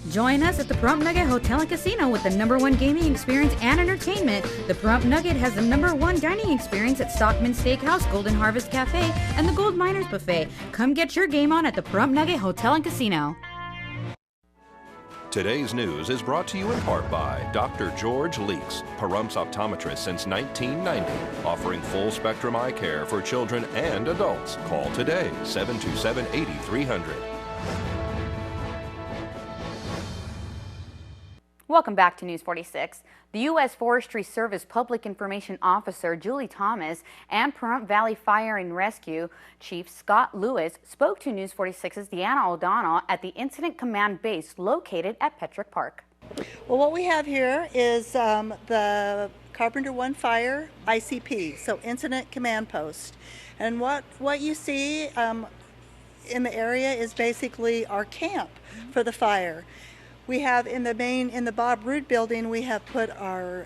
Join us at the Pahrump Nugget Hotel and Casino with the #1 gaming experience and entertainment. The Pahrump Nugget has the #1 dining experience at Stockman Steakhouse, Golden Harvest Cafe, and the Gold Miners Buffet. Come get your game on at the Pahrump Nugget Hotel and Casino. Today's news is brought to you in part by Dr. George Leeks, Pahrump's optometrist since 1990, offering full-spectrum eye care for children and adults. Call today, 727-8300. Welcome back to News 46. The U.S. Forestry Service Public Information Officer Julie Thomas and Pahrump Valley Fire and Rescue Chief Scott Lewis spoke to News 46's Deanna O'Donnell at the Incident Command Base located at Petrick Park. Well, what we have here is the Carpenter 1 Fire ICP, so Incident Command Post. And what you see in the area is basically our camp for the fire. We have in the Bob Root building, we have put our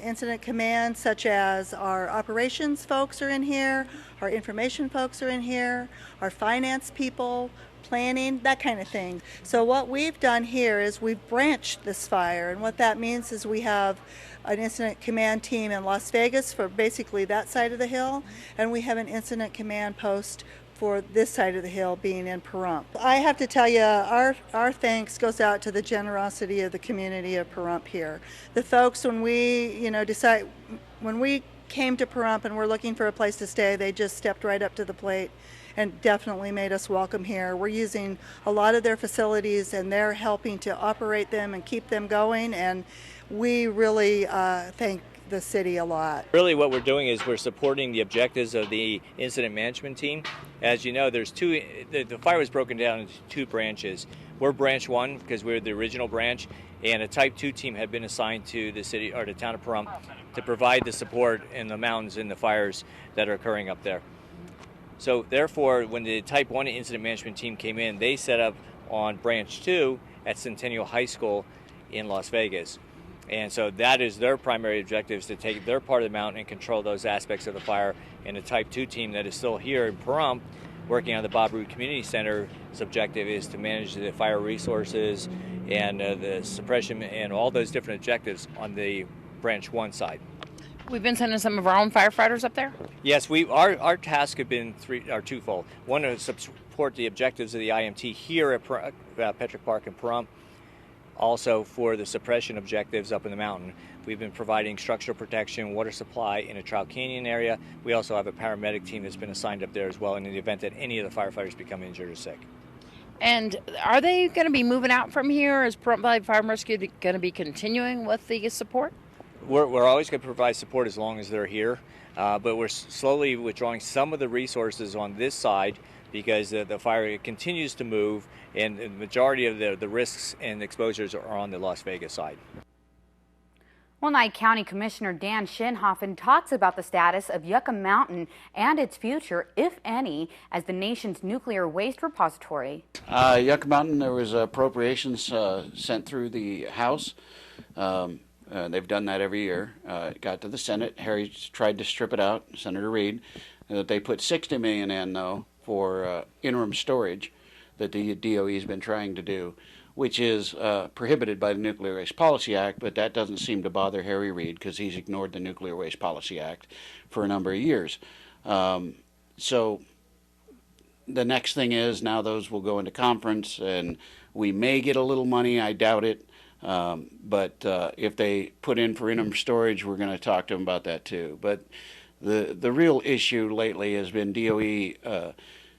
incident command, such as our operations folks are in here, our information folks are in here, our finance people, planning, that kind of thing. So what we've done here is we've branched this fire, and what that means is we have an incident command team in Las Vegas for basically that side of the hill, and we have an incident command post for this side of the hill being in Pahrump. I have to tell you, our thanks goes out to the generosity of the community of Pahrump here. The folks, when we when we came to Pahrump and were looking for a place to stay, they just stepped right up to the plate and definitely made us welcome here. We're using a lot of their facilities and they're helping to operate them and keep them going, and we really thank the city a lot. Really what we're doing is we're supporting the objectives of the incident management team. As you know, there's the fire was broken down into 2 branches. We're branch 1 because we're the original branch, and a type 2 team had been assigned to the city or the town of Pahrump to provide the support in the mountains and the fires that are occurring up there. So therefore, when the type 1 incident management team came in, they set up on branch 2 at Centennial High School in Las Vegas. And so that is their primary objective, is to take their part of the mountain and control those aspects of the fire. And the Type 2 team that is still here in Pahrump, working on the Bob Root Community Center's objective is to manage the fire resources and the suppression and all those different objectives on the Branch 1 side. We've been sending some of our own firefighters up there? Yes, our tasks have been twofold. One is to support the objectives of the IMT here at Petrick Park and Pahrump. Also for the suppression objectives up in the mountain. We've been providing structural protection, water supply in a Trout Canyon area. We also have a paramedic team that's been assigned up there as well in the event that any of the firefighters become injured or sick. And are they going to be moving out from here? Is Pahrump Valley Fire and Rescue going to be continuing with the support? We're always going to provide support as long as they're here, but we're slowly withdrawing some of the resources on this side because the fire continues to move, and the majority of the risks and exposures are on the Las Vegas side. Well, Nye County Commissioner Dan Shinhoffen talks about the status of Yucca Mountain and its future, if any, as the nation's nuclear waste repository. Yucca Mountain, there was appropriations sent through the House. They've done that every year. It got to the Senate. Harry tried to strip it out, Senator Reid. They put $60 million in, though, for interim storage that the DOE has been trying to do, which is prohibited by the Nuclear Waste Policy Act, but that doesn't seem to bother Harry Reid because he's ignored the Nuclear Waste Policy Act for a number of years. So the next thing is now those will go into conference, and we may get a little money. I doubt it. But if they put in for interim storage, we're going to talk to them about that too. But the real issue lately has been DOE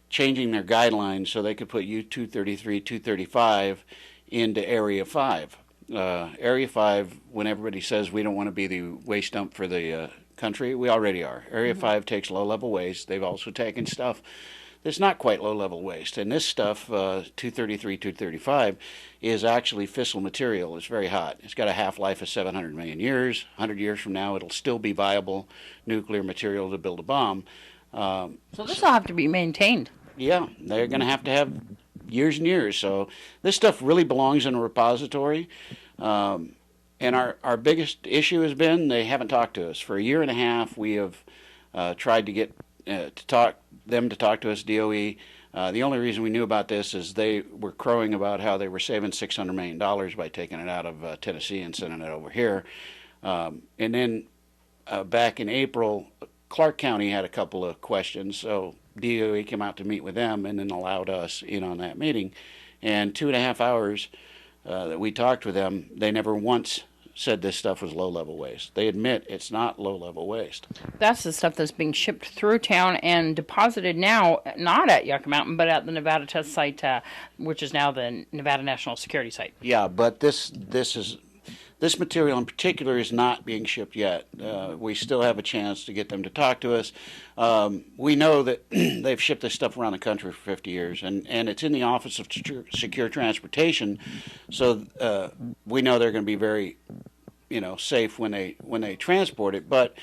changing their guidelines so they could put U-233, 235 into Area 5. Area 5, when everybody says we don't want to be the waste dump for the country, we already are. Area 5 takes low-level waste. They've also taken stuff that's not quite low-level waste. And this stuff, 233, 235, is actually fissile material. It's very hot. It's got a half-life of 700 million years. 100 years from now, it'll still be viable nuclear material to build a bomb. So this will have to be maintained. Yeah, they're going to have years and years. So this stuff really belongs in a repository. And our biggest issue has been they haven't talked to us. For a year and a half, we have tried to get them to talk to us, DOE. The only reason we knew about this is they were crowing about how they were saving $600 million by taking it out of Tennessee and sending it over here. And then back in April, Clark County had a couple of questions, so DOE came out to meet with them and then allowed us in on that meeting. And 2.5 hours that we talked with them, they never once said this stuff was low-level waste. They admit it's not low-level waste. That's the stuff that's being shipped through town and deposited now, not at Yucca Mountain, but at the Nevada test site, which is now the Nevada National Security Site. Yeah, but this material in particular is not being shipped yet. We still have a chance to get them to talk to us. We know that they've shipped this stuff around the country for 50 years, and it's in the Office of Secure Transportation, so we know they're going to be very, safe when they transport it. But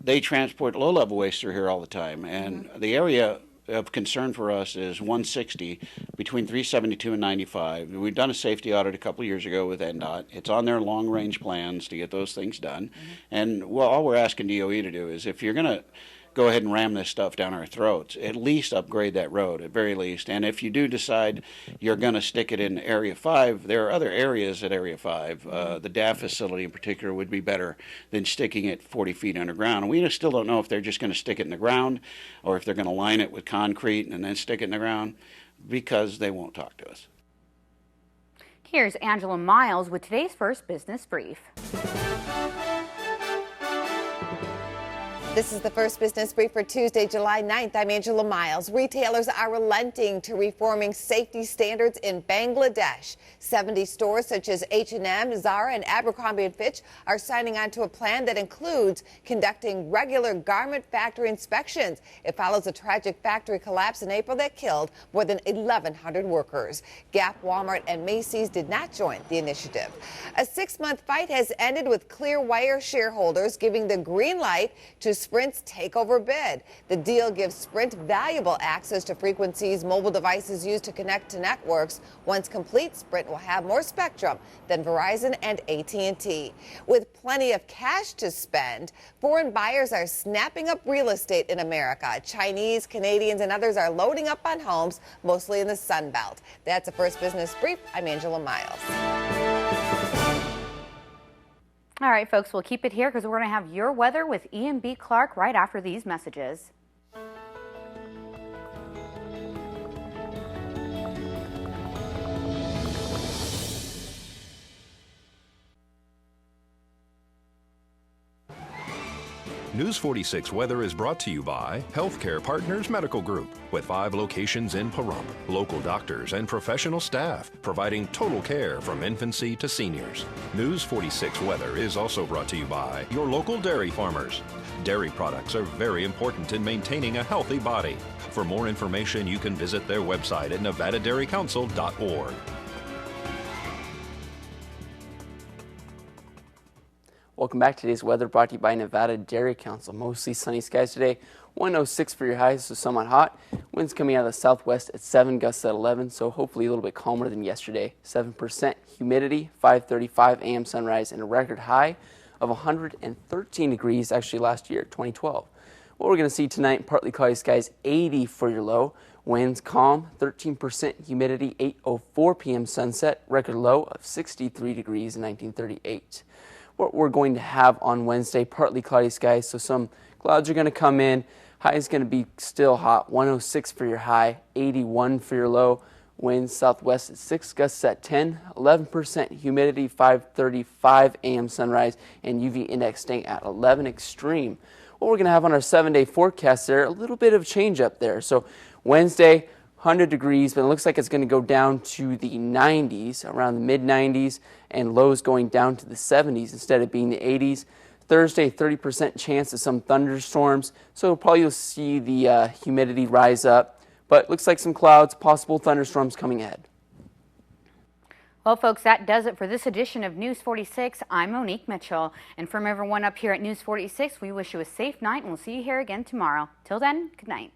they transport low-level waste through here all the time, and the area of concern for us is 160 between 372 and 95. We've done a safety audit a couple of years ago with NDOT. It's on their long-range plans to get those things done. And all we're asking DOE to do is, if you're going to go ahead and ram this stuff down our throats, at least upgrade that road, at very least. And if you do decide you're going to stick it in Area 5, there are other areas at Area 5. The DAF facility in particular would be better than sticking it 40 feet underground. And we still don't know if they're just going to stick it in the ground or if they're going to line it with concrete and then stick it in the ground, because they won't talk to us. Here's Angela Miles with today's first business brief. This is the first business brief for Tuesday, July 9th. I'm Angela Miles. Retailers are relenting to reforming safety standards in Bangladesh. 70 stores such as H&M, Zara, and Abercrombie & Fitch are signing on to a plan that includes conducting regular garment factory inspections. It follows a tragic factory collapse in April that killed more than 1,100 workers. Gap, Walmart, and Macy's did not join the initiative. A 6-month fight has ended with Clearwire shareholders giving the green light to Sprint's takeover bid. The deal gives Sprint valuable access to frequencies mobile devices use to connect to networks. Once complete, Sprint will have more spectrum than Verizon and AT&T. With plenty of cash to spend, foreign buyers are snapping up real estate in America. Chinese, Canadians, and others are loading up on homes, mostly in the Sun Belt. That's the first business brief. I'm Angela Miles. All right, folks, we'll keep it here because we're going to have your weather with Ian B. Clark right after these messages. News 46 weather is brought to you by Healthcare Partners Medical Group, with 5 locations in Pahrump. Local doctors and professional staff providing total care from infancy to seniors. News 46 weather is also brought to you by your local dairy farmers. Dairy products are very important in maintaining a healthy body. For more information, you can visit their website at nevadadairycouncil.org. Welcome back to today's weather, brought to you by Nevada Dairy Council. Mostly sunny skies today, 106 for your highs, so somewhat hot. Winds coming out of the southwest at 7, gusts at 11, so hopefully a little bit calmer than yesterday. 7% humidity, 5:35 a.m. sunrise, and a record high of 113 degrees actually last year, 2012. What we're going to see tonight, partly cloudy skies, 80 for your low. Winds calm, 13% humidity, 8:04 p.m. sunset, record low of 63 degrees in 1938. What we're going to have on Wednesday, partly cloudy skies, so some clouds are going to come in. High is going to be still hot, 106 for your high, 81 for your low. Winds southwest at 6, gusts at 10, 11% humidity, 5:35 a.m. sunrise, and UV index staying at 11 extreme. What we're going to have on our 7-day forecast there, a little bit of change up there. So Wednesday, 100 degrees, but it looks like it's going to go down to the 90s, around the mid-90s, and lows going down to the 70s instead of being the 80s. Thursday, 30% chance of some thunderstorms, so probably you'll see the humidity rise up, but looks like some clouds, possible thunderstorms coming ahead. Well, folks, that does it for this edition of News 46. I'm Monique Mitchell, and from everyone up here at News 46, we wish you a safe night, and we'll see you here again tomorrow. Till then, good night.